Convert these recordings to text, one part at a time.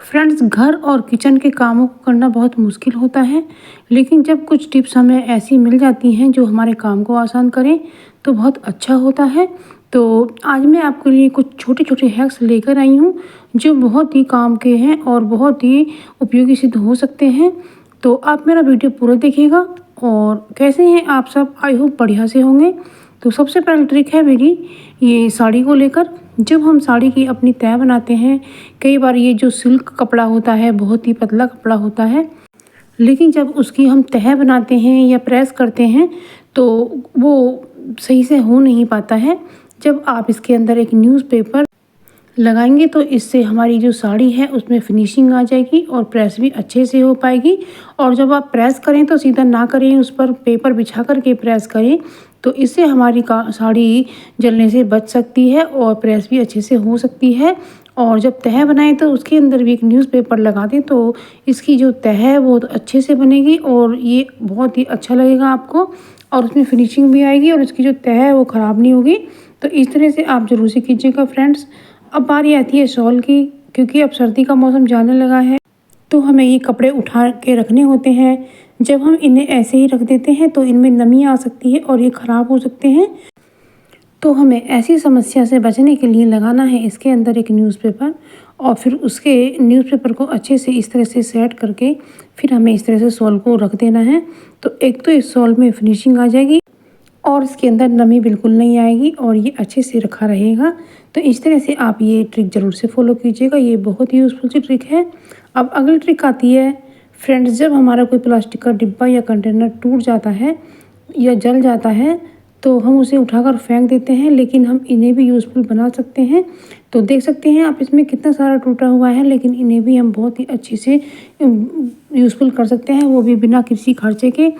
Friends, घर और kitchen के कामों को करना बहुत मुश्किल होता है, लेकिन जब कुछ टिप्स हमें ऐसी मिल जाती हैं जो हमारे काम को आसान करें तो बहुत अच्छा होता है। तो आज मैं आपके लिए कुछ छोटे छोटे हैक्स लेकर आई हूँ जो बहुत ही काम के हैं और बहुत ही उपयोगी सिद्ध हो सकते हैं। तो आप मेरा वीडियो पूरा देखिएगा। और कैसे हैं आप सब? आई होप बढ़िया से होंगे। तो सबसे पहले ट्रिक है मेरी ये साड़ी को लेकर। जब हम साड़ी की अपनी तह बनाते हैं, कई बार ये जो सिल्क कपड़ा होता है बहुत ही पतला कपड़ा होता है, लेकिन जब उसकी हम तह बनाते हैं या प्रेस करते हैं तो वो सही से हो नहीं पाता है। जब आप इसके अंदर एक न्यूज़पेपर लगाएंगे तो इससे हमारी जो साड़ी है उसमें फिनिशिंग आ जाएगी और प्रेस भी अच्छे से हो पाएगी। और जब आप प्रेस करें तो सीधा ना करें, उस पर पेपर बिछा करके प्रेस करें, तो इससे हमारी साड़ी जलने से बच सकती है और प्रेस भी अच्छे से हो सकती है। और जब तह बनाएं तो उसके अंदर भी एक न्यूज़पेपर लगा दें तो इसकी जो तह है वो अच्छे से बनेगी और ये बहुत ही अच्छा लगेगा आपको, और उसमें फिनिशिंग भी आएगी और इसकी जो तह है वो ख़राब नहीं होगी। तो इस तरह से आप ज़रूर से कीजिएगा फ्रेंड्स। अब बारी आती है शॉल की, क्योंकि अब सर्दी का मौसम जाने लगा है तो हमें ये कपड़े उठा के रखने होते हैं। जब हम इन्हें ऐसे ही रख देते हैं तो इनमें नमी आ सकती है और ये ख़राब हो सकते हैं। तो हमें ऐसी समस्या से बचने के लिए लगाना है इसके अंदर एक न्यूज़पेपर, और फिर उसके न्यूज़पेपर को अच्छे से इस तरह से सेट करके फिर हमें इस तरह से शॉल को रख देना है। तो एक तो इस शॉल में फिनिशिंग आ जाएगी और इसके अंदर नमी बिल्कुल नहीं आएगी और ये अच्छे से रखा रहेगा। तो इस तरह से आप ये ट्रिक ज़रूर से फॉलो कीजिएगा, ये बहुत ही यूज़फुल सी ट्रिक है। अब अगली ट्रिक आती है फ्रेंड्स, जब हमारा कोई प्लास्टिक का डिब्बा या कंटेनर टूट जाता है या जल जाता है तो हम उसे उठाकर फेंक देते हैं, लेकिन हम इन्हें भी यूज़फुल बना सकते हैं। तो देख सकते हैं आप इसमें कितना सारा टूटा हुआ है, लेकिन इन्हें भी हम बहुत ही अच्छे से यूज़फुल कर सकते हैं, वो भी बिना किसी खर्चे के।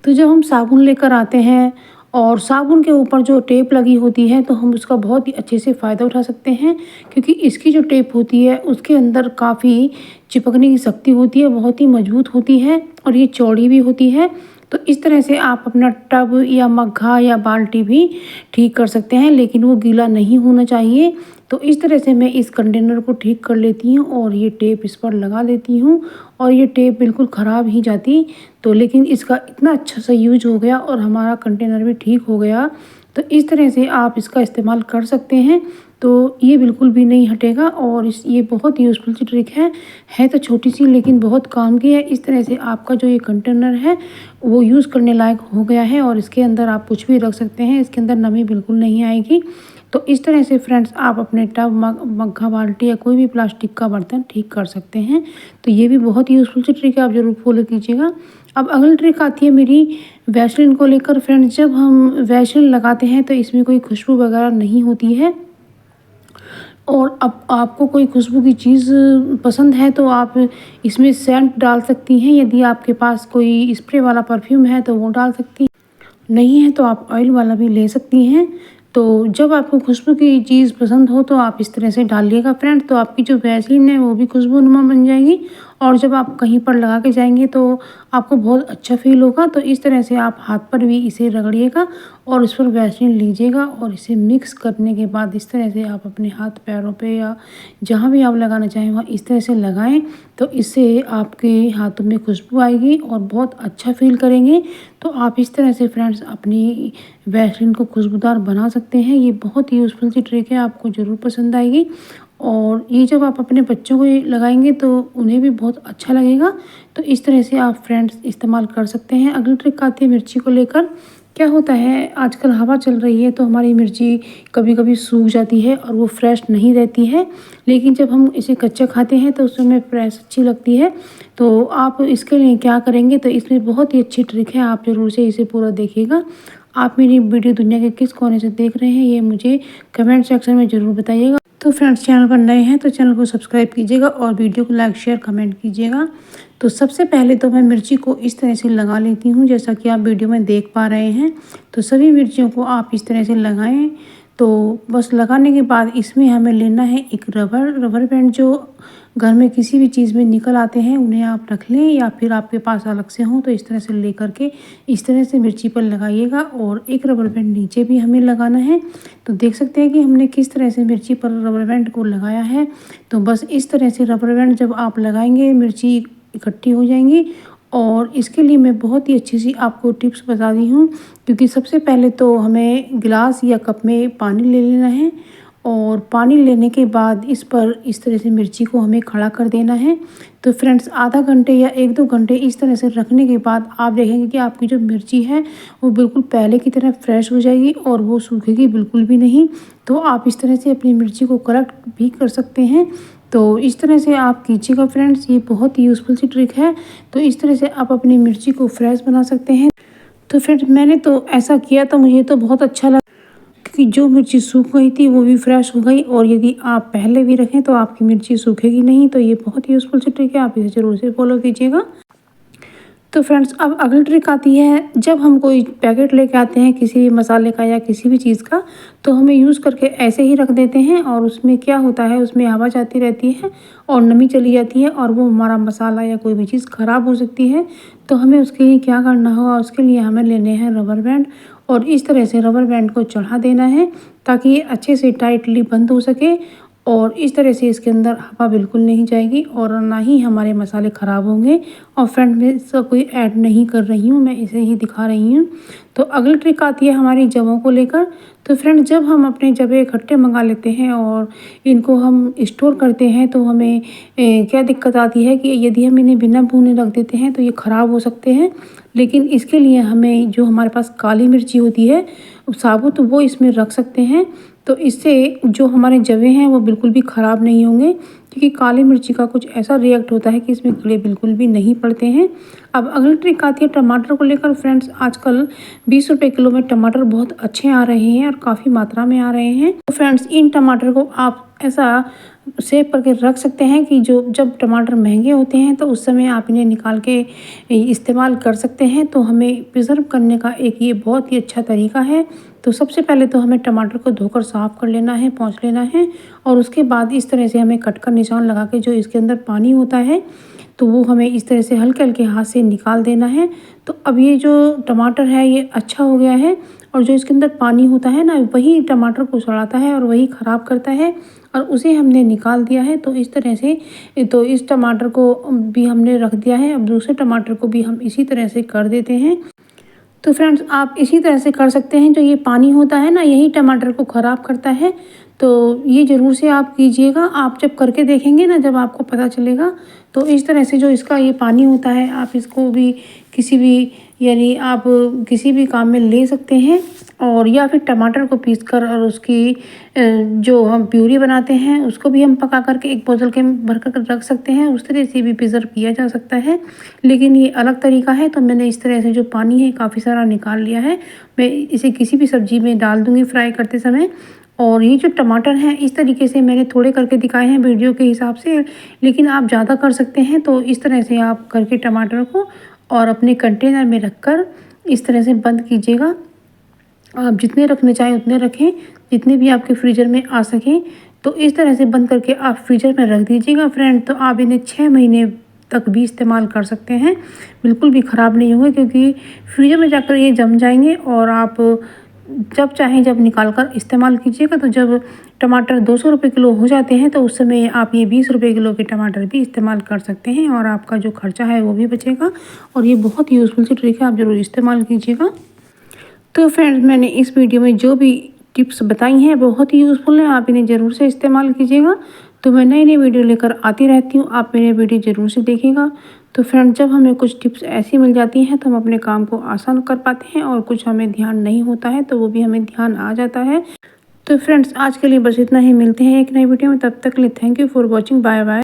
तो जब हम साबुन लेकर आते हैं और साबुन के ऊपर जो टेप लगी होती है तो हम उसका बहुत ही अच्छे से फ़ायदा उठा सकते हैं, क्योंकि इसकी जो टेप होती है उसके अंदर काफ़ी चिपकने की शक्ति होती है, बहुत ही मजबूत होती है और ये चौड़ी भी होती है। तो इस तरह से आप अपना टब या मग्घा या बाल्टी भी ठीक कर सकते हैं, लेकिन वो गीला नहीं होना चाहिए। तो इस तरह से मैं इस कंटेनर को ठीक कर लेती हूँ और ये टेप इस पर लगा देती हूँ और ये टेप बिल्कुल ख़राब ही जाती, तो लेकिन इसका इतना अच्छा सा यूज हो गया और हमारा कंटेनर भी ठीक हो गया। तो इस तरह से आप इसका इस्तेमाल कर सकते हैं, तो ये बिल्कुल भी नहीं हटेगा और ये बहुत यूज़फुल सी ट्रिक है तो छोटी सी लेकिन बहुत काम की है। इस तरह से आपका जो ये कंटेनर है वो यूज़ करने लायक हो गया है और इसके अंदर आप कुछ भी रख सकते हैं, इसके अंदर नमी बिल्कुल नहीं आएगी। तो इस तरह से फ्रेंड्स आप अपने टब मग्घा बाल्टी या कोई भी प्लास्टिक का बर्तन ठीक कर सकते हैं। तो ये भी बहुत यूज़फुल सी ट्रिक है, आप ज़रूर फॉलो कीजिएगा। अब अगली ट्रिक आती है मेरी वैसलीन को लेकर। फ्रेंड्स, जब हम वैसलीन लगाते हैं तो इसमें कोई खुशबू वगैरह नहीं होती है, और अब आपको कोई खुशबू की चीज़ पसंद है तो आप इसमें सेंट डाल सकती हैं। यदि आपके पास कोई स्प्रे वाला परफ्यूम है तो वो डाल सकती हैं, नहीं है तो आप ऑयल वाला भी ले सकती हैं। तो जब आपको खुशबू की चीज़ पसंद हो तो आप इस तरह से डालिएगा फ्रेंड, तो आपकी जो वैसलीन है वो भी खुशबूनुमा बन जाएगी और जब आप कहीं पर लगा के जाएंगे तो आपको बहुत अच्छा फील होगा। तो इस तरह से आप हाथ पर भी इसे रगड़िएगा और उस पर वैसलीन लीजिएगा और इसे मिक्स करने के बाद इस तरह से आप अपने हाथ पैरों पे या जहाँ भी आप लगाना चाहें वहाँ इस तरह से लगाएं। तो इससे आपके हाथों में खुशबू आएगी और बहुत अच्छा फील करेंगे। तो आप इस तरह से फ्रेंड्स अपनी वैसलीन को खुशबूदार बना सकते हैं। ये बहुत ही यूज़फुल सी ट्रिक है, आपको ज़रूर पसंद आएगी और ये जब आप अपने बच्चों को लगाएंगे तो उन्हें भी बहुत अच्छा लगेगा। तो इस तरह से आप फ्रेंड्स इस्तेमाल कर सकते हैं। अगली ट्रिक आती है मिर्ची को लेकर। क्या होता है, आजकल हवा चल रही है तो हमारी मिर्ची कभी कभी सूख जाती है और वो फ्रेश नहीं रहती है, लेकिन जब हम इसे कच्चा खाते हैं तो उसमें फ्रेश अच्छी लगती है। तो आप इसके लिए क्या करेंगे, तो इसमें बहुत ही अच्छी ट्रिक है, आप ज़रूर से इसे पूरा देखिएगा। आप मेरी वीडियो दुनिया के किस कोने से देख रहे हैं ये मुझे कमेंट सेक्शन में ज़रूर बताइएगा। तो फ्रेंड्स, चैनल पर नए हैं तो चैनल को सब्सक्राइब कीजिएगा और वीडियो को लाइक शेयर कमेंट कीजिएगा। तो सबसे पहले तो मैं मिर्ची को इस तरह से लगा लेती हूँ, जैसा कि आप वीडियो में देख पा रहे हैं। तो सभी मिर्चियों को आप इस तरह से लगाएं तो बस लगाने के बाद इसमें हमें लेना है एक रबर बैंड। जो घर में किसी भी चीज़ में निकल आते हैं उन्हें आप रख लें, या फिर आपके पास अलग से हों तो इस तरह से ले करके इस तरह से मिर्ची पर लगाइएगा। और एक रबर बैंड नीचे भी हमें लगाना है। तो देख सकते हैं कि हमने किस तरह से मिर्ची पर रबर बैंड को लगाया है। तो बस इस तरह से रबर बैंड जब आप लगाएंगे मिर्ची इकट्ठी हो जाएंगी। और इसके लिए मैं बहुत ही अच्छी सी आपको टिप्स बता दी हूँ, क्योंकि सबसे पहले तो हमें गिलास या कप में पानी ले लेना है। और पानी लेने के बाद इस पर इस तरह से मिर्ची को हमें खड़ा कर देना है। तो फ्रेंड्स आधा घंटे या 1-2 घंटे इस तरह से रखने के बाद आप देखेंगे कि आपकी जो मिर्ची है वो बिल्कुल पहले की तरह फ्रेश हो जाएगी और वो सूखेगी बिल्कुल भी नहीं। तो आप इस तरह से अपनी मिर्ची को करेक्ट भी कर सकते हैं। तो इस तरह से आप कीजिएगा फ्रेंड्स, ये बहुत ही यूज़फुल सी ट्रिक है। तो इस तरह से आप अपनी मिर्ची को फ्रेश बना सकते हैं। तो फ्रेंड्स मैंने तो ऐसा किया तो मुझे तो बहुत अच्छा लगा, क्योंकि जो मिर्ची सूख गई थी वो भी फ्रेश हो गई। और यदि आप पहले भी रखें तो आपकी मिर्ची सूखेगी नहीं। तो ये बहुत ही यूज़फुल सी ट्रिक है, आप इसे ज़रूर से फॉलो कीजिएगा। तो फ्रेंड्स अब अगली ट्रिक आती है, जब हम कोई पैकेट लेके आते हैं किसी भी मसाले का या किसी भी चीज़ का, तो हमें यूज़ करके ऐसे ही रख देते हैं। और उसमें क्या होता है, उसमें हवा जाती रहती है और नमी चली जाती है और वो हमारा मसाला या कोई भी चीज़ ख़राब हो सकती है। तो हमें उसके लिए क्या करना होगा, उसके लिए हमें लेने हैं रबर बैंड। और इस तरह से रबर बैंड को चढ़ा देना है ताकि ये अच्छे से टाइटली बंद हो सके। और इस तरह से इसके अंदर हवा बिल्कुल नहीं जाएगी और ना ही हमारे मसाले ख़राब होंगे। और फ्रेंड मैं इसका कोई ऐड नहीं कर रही हूँ, मैं इसे ही दिखा रही हूँ। तो अगली ट्रिक आती है हमारी जवों को लेकर। तो फ्रेंड जब हम अपने जवे इकट्ठे मंगा लेते हैं और इनको हम स्टोर करते हैं तो हमें क्या दिक्कत आती है कि यदि हम इन्हें बिना भूने रख देते हैं तो ये ख़राब हो सकते हैं। लेकिन इसके लिए हमें जो हमारे पास काली मिर्ची होती है साबुत, वो इसमें रख सकते हैं। तो इससे जो हमारे जवे हैं वो बिल्कुल भी ख़राब नहीं होंगे, क्योंकि काली मिर्ची का कुछ ऐसा रिएक्ट होता है कि इसमें कीड़े बिल्कुल भी नहीं पड़ते हैं। अब अगली ट्रिक आती है टमाटर को लेकर। फ्रेंड्स आजकल 20 रुपये किलो में टमाटर बहुत अच्छे आ रहे हैं और काफ़ी मात्रा में आ रहे हैं। तो फ्रेंड्स इन टमाटर को आप ऐसा सेव करके रख सकते हैं कि जो जब टमाटर महंगे होते हैं तो उस समय आप इन्हें निकाल के इस्तेमाल कर सकते हैं। तो हमें प्रिजर्व करने का एक ये बहुत ही अच्छा तरीका है। तो सबसे पहले तो हमें टमाटर को धोकर साफ़ कर लेना है, पोंछ लेना है। और उसके बाद इस तरह से हमें कट का निशान लगा के जो इसके अंदर पानी होता है तो वो हमें इस तरह से हल्के हल्के हाथ से निकाल देना है। तो अब ये जो टमाटर है ये अच्छा हो गया है। और जो इसके अंदर पानी होता है ना, वही टमाटर को सड़ाता है और वही ख़राब करता है। और उसे हमने निकाल दिया है। तो इस तरह से तो इस टमाटर को भी हमने रख दिया है। अब दूसरे टमाटर को भी हम इसी तरह से कर देते हैं। तो फ्रेंड्स आप इसी तरह से कर सकते हैं। जो ये पानी होता है ना, यही टमाटर को ख़राब करता है। तो ये ज़रूर से आप कीजिएगा। आप जब करके देखेंगे ना, जब आपको पता चलेगा, तो इस तरह से जो इसका ये पानी होता है आप इसको भी किसी भी यानी आप किसी भी काम में ले सकते हैं। और या फिर टमाटर को पीस कर और उसकी जो हम प्यूरी बनाते हैं उसको भी हम पका करके एक बोतल के भर कर रख सकते हैं। उस तरह से भी प्रिजर्व किया जा सकता है, लेकिन ये अलग तरीका है। तो मैंने इस तरह से जो पानी है काफ़ी सारा निकाल लिया है। मैं इसे किसी भी सब्ज़ी में डाल दूँगी फ्राई करते समय। और ये जो टमाटर हैं इस तरीके से मैंने थोड़े करके दिखाए हैं वीडियो के हिसाब से, लेकिन आप ज़्यादा कर सकते हैं। तो इस तरह से आप करके टमाटर को और अपने कंटेनर में रखकर इस तरह से बंद कीजिएगा। आप जितने रखने चाहें उतने रखें, जितने भी आपके फ्रीज़र में आ सकें। तो इस तरह से बंद करके आप फ्रीज़र में रख दीजिएगा फ्रेंड। तो आप इन्हें 6 महीने तक भी इस्तेमाल कर सकते हैं, बिल्कुल भी ख़राब नहीं होंगे, क्योंकि फ्रीज़र में जाकर ये जम जाएंगे। और आप जब चाहें जब निकाल कर इस्तेमाल कीजिएगा। तो जब टमाटर 200 रुपये किलो हो जाते हैं तो उस समय आप ये 20 रुपये किलो के टमाटर भी इस्तेमाल कर सकते हैं और आपका जो खर्चा है वो भी बचेगा। और ये बहुत यूज़फुल सी ट्रिक है, आप ज़रूर इस्तेमाल कीजिएगा। तो फ्रेंड्स मैंने इस वीडियो में जो भी टिप्स बताई हैं बहुत ही यूज़फुल हैं, आप इन्हें ज़रूर से इस्तेमाल कीजिएगा। तो मैं नई नई वीडियो लेकर आती रहती हूँ, आप मेरे वीडियो ज़रूर से देखिएगा। तो फ्रेंड्स जब हमें कुछ टिप्स ऐसी मिल जाती हैं तो हम अपने काम को आसान कर पाते हैं, और कुछ हमें ध्यान नहीं होता है तो वो भी हमें ध्यान आ जाता है। तो फ्रेंड्स आज के लिए बस इतना ही, मिलते हैं एक नई वीडियो में। तब तक के लिए thank you for watching, bye bye.